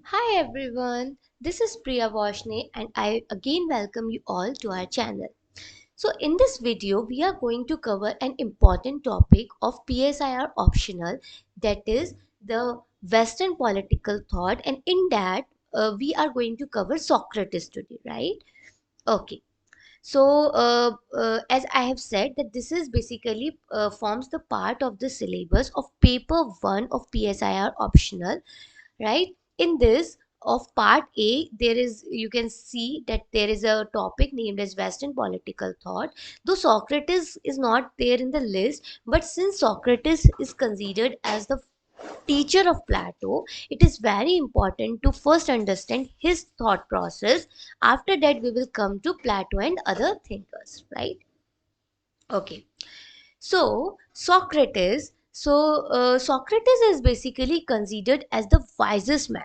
Hi everyone, this is Priya Vashne and I again welcome you all to our channel. So in this video we are going to cover an important topic of PSIR optional, that is the Western political thought, and in that we are going to cover Socrates today, right? Okay. So as I have said that this is basically forms the part of the syllabus of paper 1 of PSIR optional, right? In this of part A, there is, you can see that there is a topic named as Western political thought. Though Socrates is not there in the list, but since Socrates is considered as the teacher of Plato, it is very important to first understand his thought process. After that, we will come to Plato and other thinkers, right? Okay. Socrates is basically considered as the wisest man.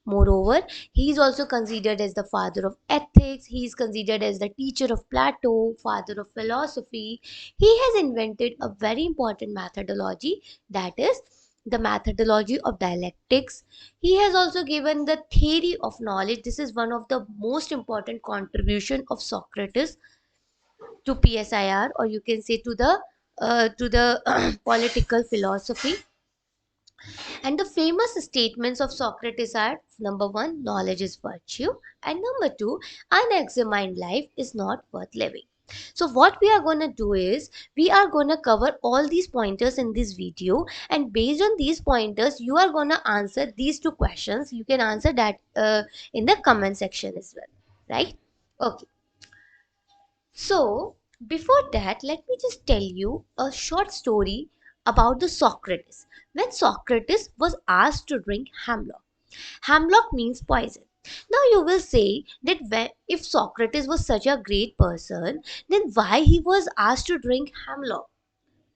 Moreover, he is also considered as the father of ethics. He is considered as the teacher of Plato, father of philosophy. He has invented a very important methodology, that is the methodology of dialectics. He has also given the theory of knowledge. This is one of the most important contribution of Socrates to PSIR, or you can say to the political philosophy. And the famous statements of Socrates are: number one, knowledge is virtue, and number two, unexamined life is not worth living. So, what we are going to do is we are going to cover all these pointers in this video, and based on these pointers, you are going to answer these two questions. You can answer that in the comment section as well, right? Okay. So, before that, let me just tell you a short story about the Socrates. When Socrates was asked to drink hemlock, hemlock means poison. Now you will say that if Socrates was such a great person, then why he was asked to drink hemlock,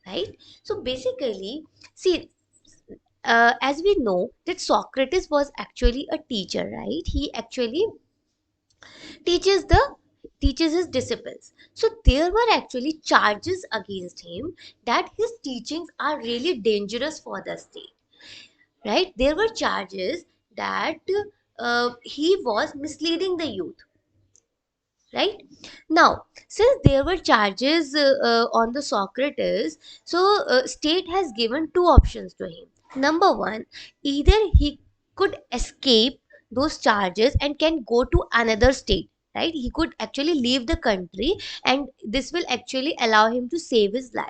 right? So basically, see, as we know that Socrates was actually a teacher, right? He actually teaches the teaches his disciples. So there were actually charges against him that his teachings are really dangerous for the state, right? There were charges that he was misleading the youth, right? Now, since there were charges on the Socrates, so state has given two options to him. Number one, either he could escape those charges and can go to another state, right? He could actually leave the country, and this will actually allow him to save his life.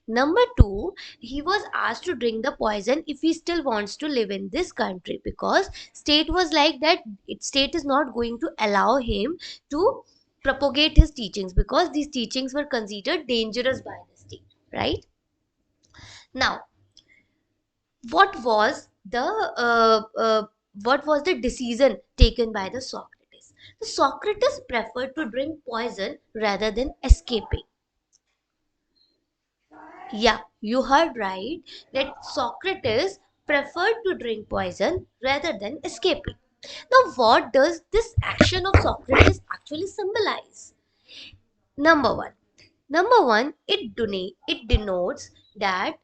Number two, he was asked to drink the poison if he still wants to live in this country, because state was like that. State is not going to allow him to propagate his teachings because these teachings were considered dangerous by the state, right? Now, what was the what was the decision taken by the Socrates? The Socrates preferred to drink poison rather than escaping. Yeah, you heard right, that Socrates preferred to drink poison rather than escaping. Now, what does this action of Socrates actually symbolize? Number one, it denotes that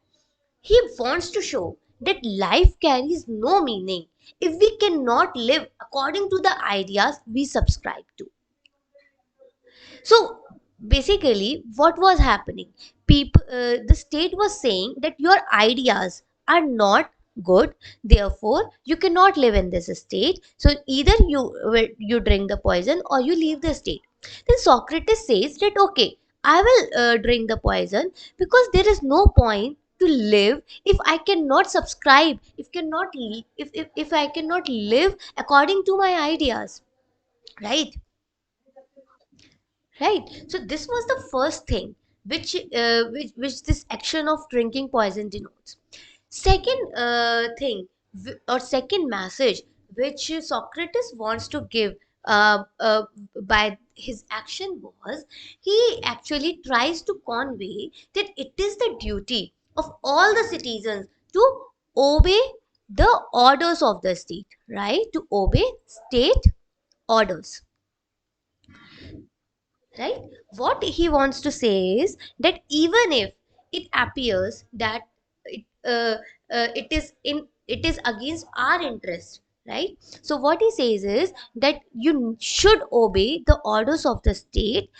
he wants to show that life carries no meaning if we cannot live according to the ideas we subscribe to. So basically, what was happening? The state was saying that your ideas are not good, therefore you cannot live in this state. So either you drink the poison or you leave the state. Then Socrates says that okay, I will drink the poison because there is no point to live if I cannot subscribe, if I cannot live according to my ideas, right? Right. So this was the first thing which this action of drinking poison denotes. Second thing, or second message which Socrates wants to give by his action was, he actually tries to convey that it is the duty of all the citizens to obey the orders of the state, right? To obey state orders, right? What he wants to say is that even if it appears that it is against our interest, right? So what he says is that you should obey the orders of the state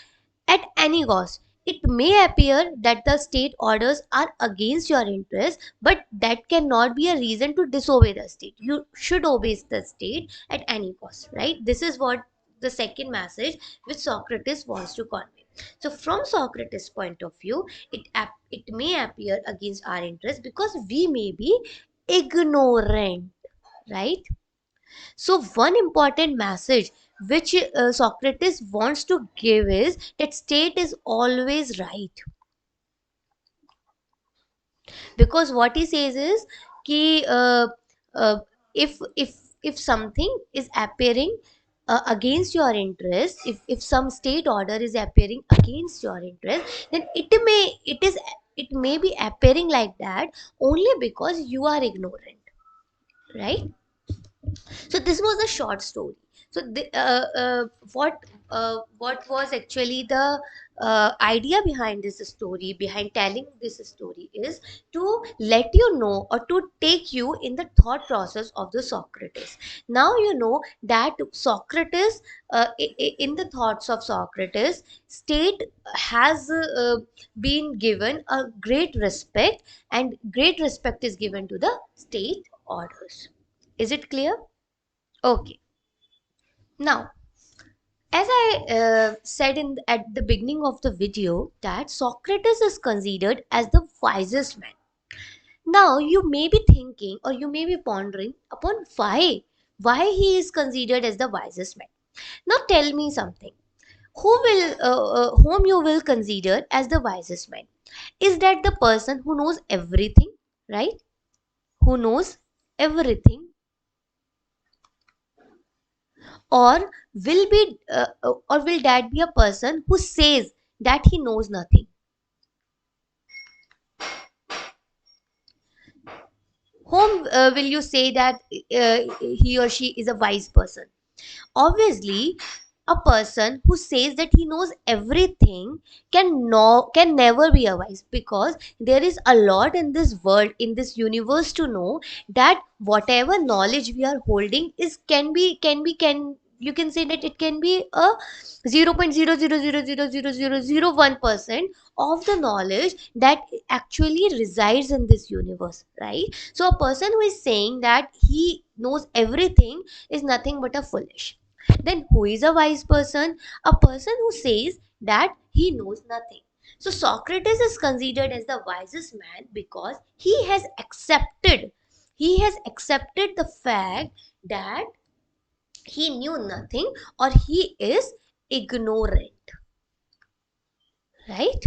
at any cost. It may appear that the state orders are against your interest, but that cannot be a reason to disobey the state. You should obey the state at any cost, right? This is what the second message which Socrates wants to convey. So, from Socrates' point of view, it may appear against our interest because we may be ignorant, right? So, one important message which Socrates wants to give is that state is always right, because what he says is कि uh, if if something is appearing against your interest, if some state order is appearing against your interest, then it may be appearing like that only because you are ignorant, right? So this was a short story. So what was actually the idea behind this story, behind telling this story, is to let you know or to take you in the thought process of the Socrates. Now you know that Socrates, in the thoughts of Socrates, state has been given a great respect, and great respect is given to the state orders. Is it clear? Okay. Now, as I said at the beginning of the video, that Socrates is considered as the wisest man. Now, you may be thinking or you may be pondering upon why he is considered as the wisest man. Now, tell me something. Whom you will consider as the wisest man? Is that the person who knows everything, right? Who knows everything, or or will that be a person who says that he knows nothing? Whom will you say that he or she is a wise person? Obviously, a person who says that he knows everything can never be a wise, because there is a lot in this world, in this universe, to know that whatever knowledge we are holding is can you can say that it can be a 0.0000001% of the knowledge that actually resides in this universe, right? So a person who is saying that he knows everything is nothing but a foolish. Then who is a wise person? A person who says that he knows nothing. So Socrates is considered as the wisest man because he has accepted the fact that he knew nothing, or he is ignorant, right?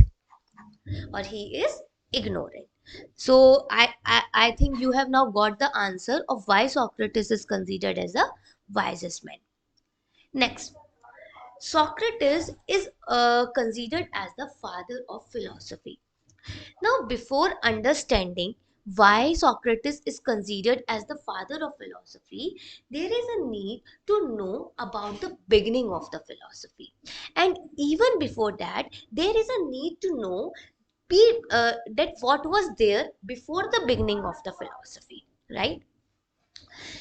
Or he is ignorant. So I think you have now got the answer of why Socrates is considered as the wisest man. Next, Socrates is considered as the father of philosophy. Now, before understanding why Socrates is considered as the father of philosophy, there is a need to know about the beginning of the philosophy. And even before that, there is a need to know that what was there before the beginning of the philosophy, right?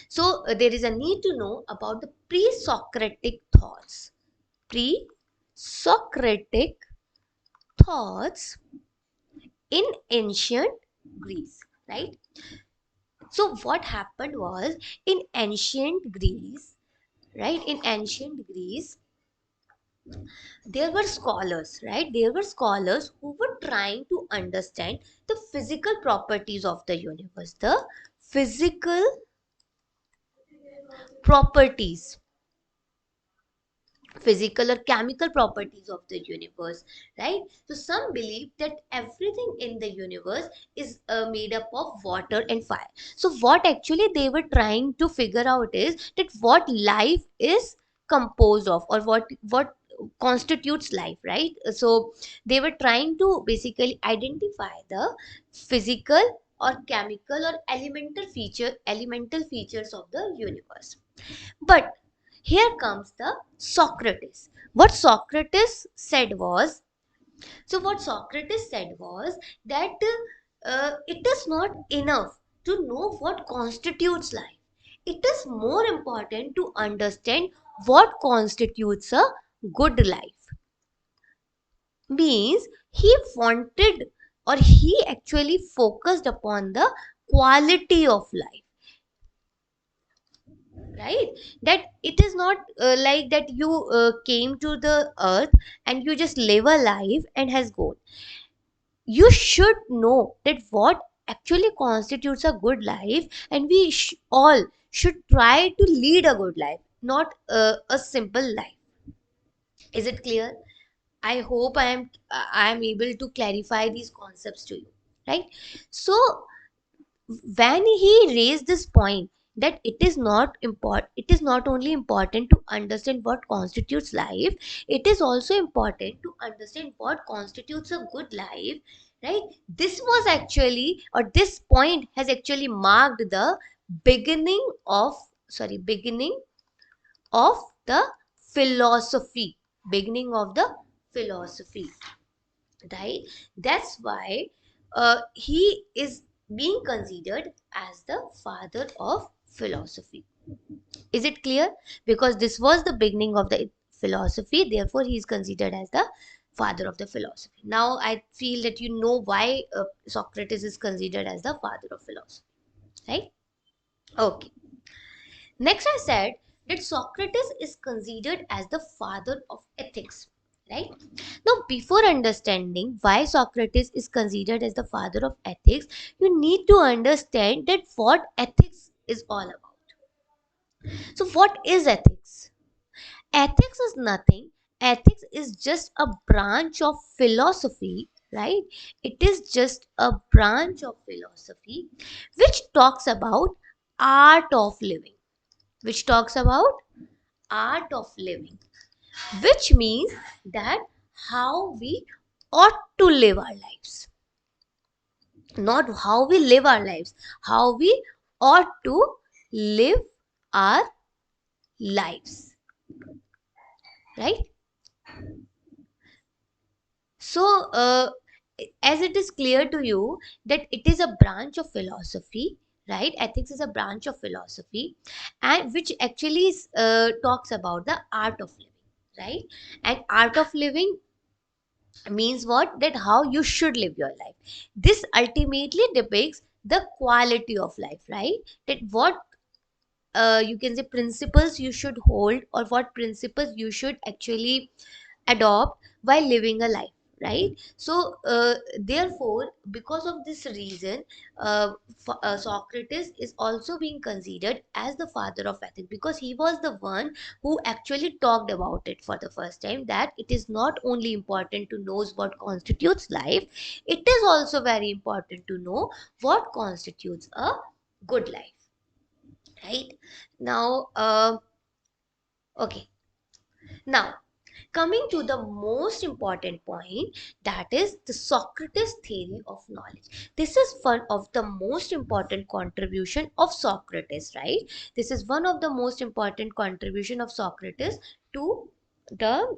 So, there is a need to know about the pre Socratic thoughts. Pre Socratic thoughts in ancient Greece, right? So what happened was, in ancient Greece, right? In ancient Greece, there were scholars, right? There were scholars who were trying to understand the physical properties of the universe, the physical properties, physical or chemical properties of the universe, right? So some believe that everything in the universe is made up of water and fire. So what actually they were trying to figure out is that what life is composed of, or what constitutes life, right? So they were trying to basically identify the physical or chemical or elemental features of the universe. But here comes the Socrates. What Socrates said was that it is not enough to know what constitutes life. It is more important to understand what constitutes a good life. Means he wanted, or he actually focused upon the quality of life, right? That it is not like that you came to the earth and you just live a life and has gone. You should know that what actually constitutes a good life, and we all should try to lead a good life, not a simple life. Is it clear? I hope I am able to clarify these concepts to you, right? So when he raised this point that it is not only important to understand what constitutes life, it is also important to understand what constitutes a good life, right? This was actually, or this point has actually marked the beginning of, beginning of the philosophy, beginning of the philosophy, right? That's why he is being considered as the father of philosophy. Is it clear? Because this was the beginning of the philosophy, therefore he is considered as the father of the philosophy. Now I feel that you know why Socrates is considered as the father of philosophy, right? Okay. Next, I said that Socrates is considered as the father of ethics, right? Now, before understanding why Socrates is considered as the father of ethics, you need to understand that what ethics is all about. So, what is ethics? Ethics is nothing. Ethics is just a branch of philosophy, right? It is just a branch of philosophy which talks about art of living, which talks about art of living, which means that how we ought to live our lives, not how we live our lives, how we ought to live our lives, right? So as it is clear to you that it is a branch of philosophy, right? Ethics is a branch of philosophy, and which actually talks about the art of living, right? And art of living means what? That how you should live your life. This ultimately depicts the quality of life, right? That what you can say principles you should hold, or what principles you should actually adopt while living a life, right? So therefore, because of this reason, Socrates is also being considered as the father of ethics, because he was the one who actually talked about it for the first time, that it is not only important to know what constitutes life, it is also very important to know what constitutes a good life, right? Now okay, now coming to the most important point, that is the Socrates theory of knowledge. This is one of the most important contribution of Socrates, right? This is one of the most important contribution of Socrates to the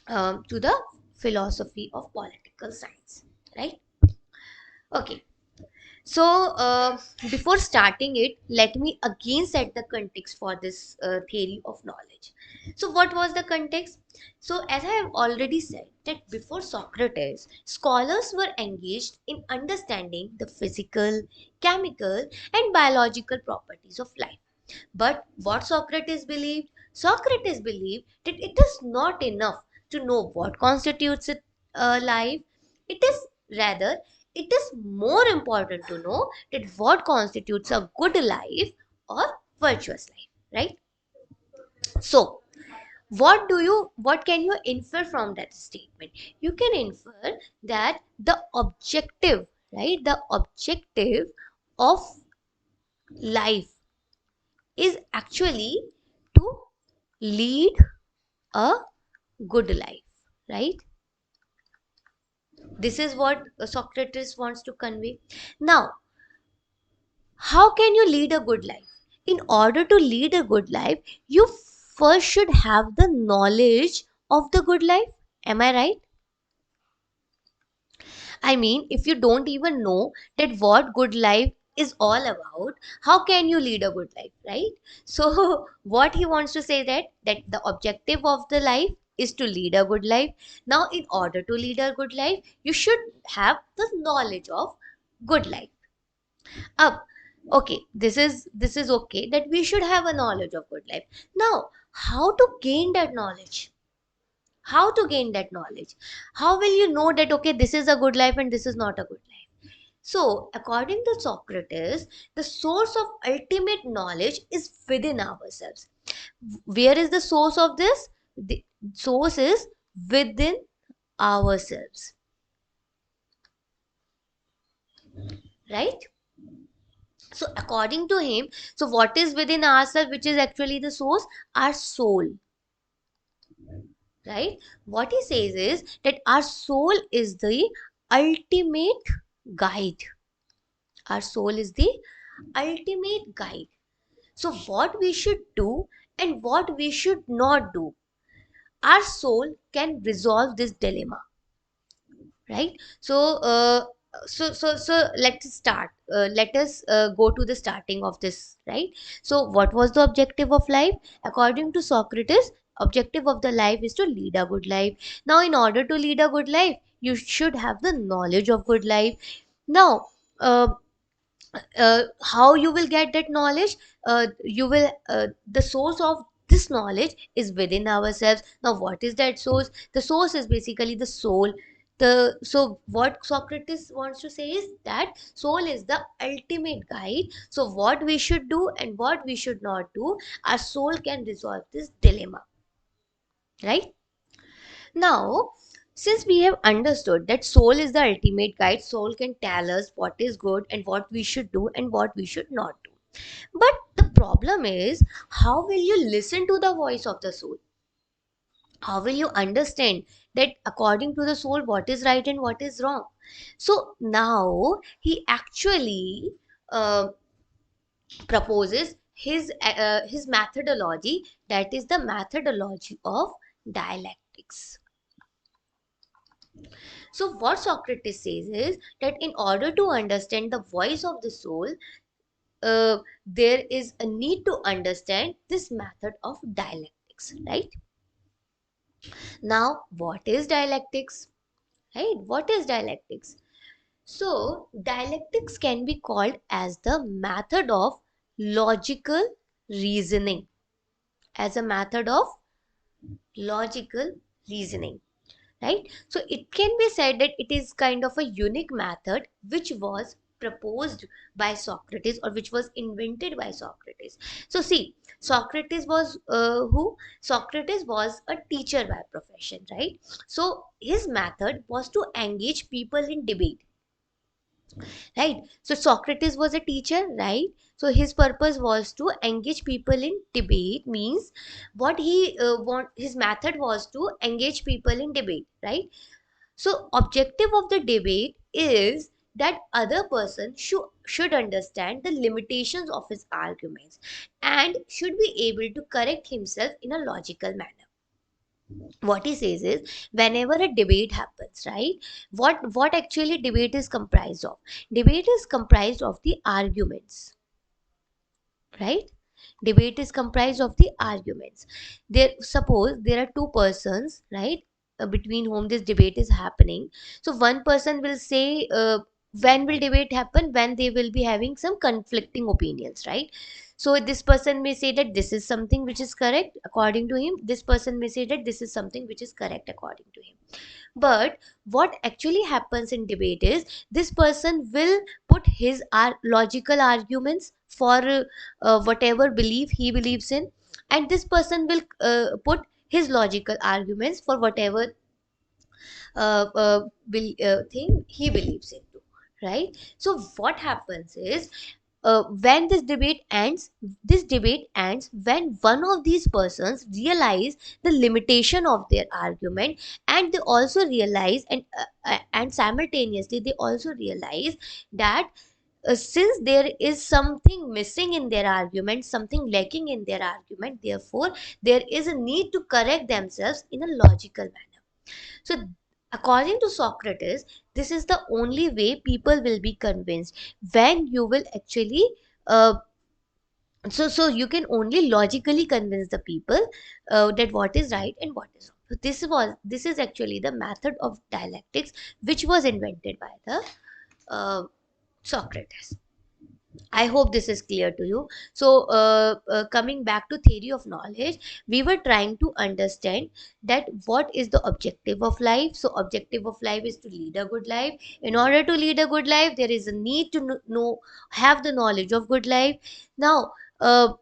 to the philosophy of political science, right? Okay. So, before starting it, let me again set the context for this theory of knowledge. So, what was the context? So, as I have already said, that before Socrates, scholars were engaged in understanding the physical, chemical, and biological properties of life. But what Socrates believed? Socrates believed that it is not enough to know what constitutes a life. It is rather, it is more important to know that what constitutes a good life or virtuous life, right? So, what can you infer from that statement? You can infer that the objective, right? The objective of life is actually to lead a good life, right? This is what Socrates wants to convey. Now, how can you lead a good life? In order to lead a good life, you first should have the knowledge of the good life. Am I right? I mean, if you don't even know that what good life is all about how can you lead a good life, right? So what he wants to say, that the objective of the life is to lead a good life. Now in order to lead a good life, you should have the knowledge of good life. Up, okay, this is okay that we should have a knowledge of good life. Now how to gain that knowledge? How to gain that knowledge? How will you know that okay, this is a good life and this is not a good life? So, according to Socrates, the source of ultimate knowledge is within ourselves. Where is the source of this? The source is within ourselves, right? So, according to him, so what is within ourselves, which is actually the source? Our soul, right? What he says is that our soul is the ultimate guide. Our soul is the ultimate guide. So, what we should do and what we should not do, our soul can resolve this dilemma, right? So let's start. Let us go to the starting of this, right? So, what was the objective of life? According to Socrates, objective of the life is to lead a good life. Now, in order to lead a good life, you should have the knowledge of good life. Now, uh, how you will get that knowledge? You will The source of this knowledge is within ourselves. Now what is that source? The source is basically the soul. So what Socrates wants to say is that soul is the ultimate guide. So what we should do and what we should not do, our soul can resolve this dilemma, right? Now, since we have understood that soul is the ultimate guide, soul can tell us what is good and what we should do and what we should not do. But the problem is, how will you listen to the voice of the soul? How will you understand that according to the soul, what is right and what is wrong? So now he actually uh, proposes his methodology, that is the methodology of dialectics. So, what Socrates says is that in order to understand the voice of the soul, there is a need to understand this method of dialectics, right? Now, what is dialectics? Right? What is dialectics? So, dialectics can be called as the method of logical reasoning, as a method of logical reasoning, right? So it can be said that it is kind of a unique method which was proposed by Socrates, or which was invented by Socrates. So see, Socrates was who? Socrates was a teacher by profession, right? So his method was to engage people in debate, right? So Socrates was a teacher, right? So his purpose was to engage people in debate, means what he want his method was to engage people in debate, right? So objective of the debate is that other person should understand the limitations of his arguments and should be able to correct himself in a logical manner. What he says is, whenever a debate happens, right, what actually debate is comprised of? Debate is comprised of the arguments, right? Debate is comprised of the arguments. There, suppose there are two persons, right, between whom this debate is happening. So one person will say, when will debate happen? When they will be having some conflicting opinions, right? So this person may say that this is something which is correct according to him, this person may say that this is something which is correct according to him. But what actually happens in debate is, this person will put his logical arguments for whatever belief he believes in, and this person will put his logical arguments for whatever thing he believes into, right? So what happens is, when this debate ends when one of these persons realize the limitation of their argument, and they also realize, and simultaneously they also realize that since there is something missing in their argument, something lacking in their argument, therefore there is a need to correct themselves in a logical manner. So According to Socrates, this is the only way people will be convinced, when you will actually uh, so you can only logically convince the people that what is right and what is wrong. So this is actually the method of dialectics which was invented by the uh, Socrates. I hope this is clear to you. So, coming back to theory of knowledge, we were trying to understand that what is the objective of life. So, objective of life is to lead a good life. In order to lead a good life, there is a need to know, have the knowledge of good life. Now, how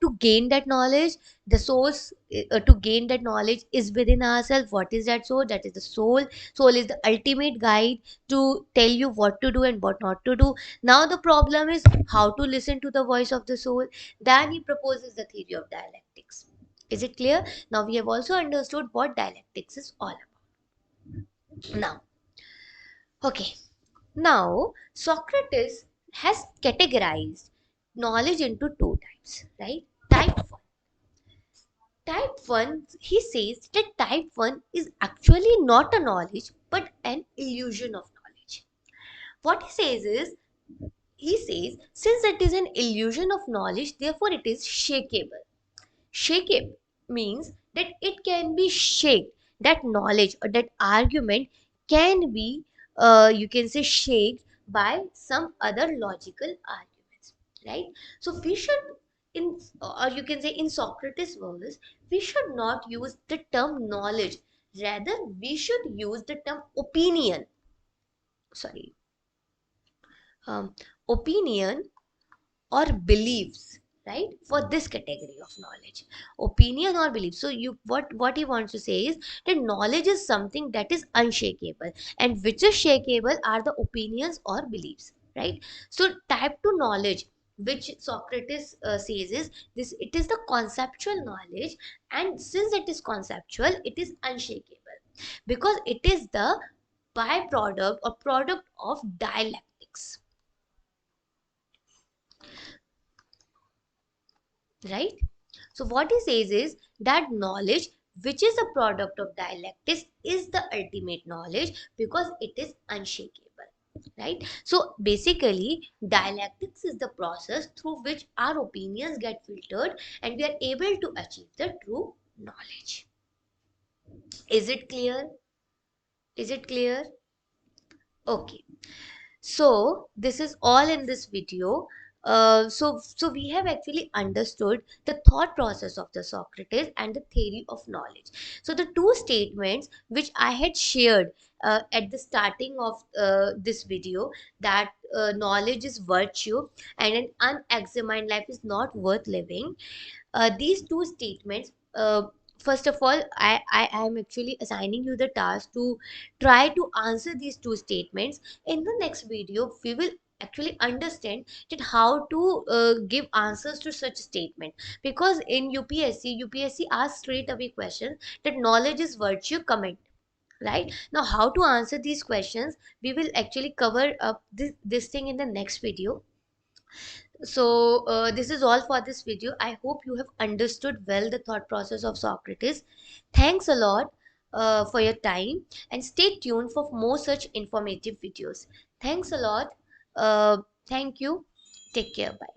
to gain that knowledge? The source to gain that knowledge is within ourselves. What is that source? That is the soul. Soul is the ultimate guide to tell you what to do and what not to do. Now the problem is how to listen to the voice of the soul. Then he proposes the theory of dialectics. Is it clear? Now we have also understood what dialectics is all about. Now, okay, now Socrates has categorized knowledge into two types, right? Type Type 1, he says that type 1 is actually not a knowledge but an illusion of knowledge. What he says, since it is an illusion of knowledge, therefore it is shakeable. Shakeable means that it can be shaked. That knowledge or that argument can be, you can say, shaked by some other logical arguments, right? So we should, in or you can say in Socrates' words, we should not use the term knowledge. Rather, we should use the term opinion. Sorry, um, opinion or beliefs, right, for this category of knowledge. Opinion or belief. So you what he wants to say is that knowledge is something that is unshakable, and which is shakeable are the opinions or beliefs, right? So type 2 knowledge, which Socrates says is this: it is the conceptual knowledge, and since it is conceptual, it is unshakable because it is the byproduct or product of dialectics, right? So what he says is that knowledge which is a product of dialectics is the ultimate knowledge because it is unshakable, right? So basically dialectics is the process through which our opinions get filtered and we are able to achieve the true knowledge. Is it clear? Is it clear? Okay. So this is all in this video. So we have actually understood the thought process of the Socrates and the theory of knowledge. So the two statements which I had shared at the starting of this video, that knowledge is virtue and an unexamined life is not worth living, these two statements, first of all, I am actually assigning you the task to try to answer these two statements. In the next video we will actually understand that how to give answers to such statement, because in UPSC asks straight away questions that knowledge is virtue, comment. Right now, how to answer these questions, we will actually cover up this thing in the next video. So this is all for this video. I hope you have understood well the thought process of Socrates. Thanks a lot for your time, and stay tuned for more such informative videos. Thanks a lot. uh, Thank you. Take care. Bye.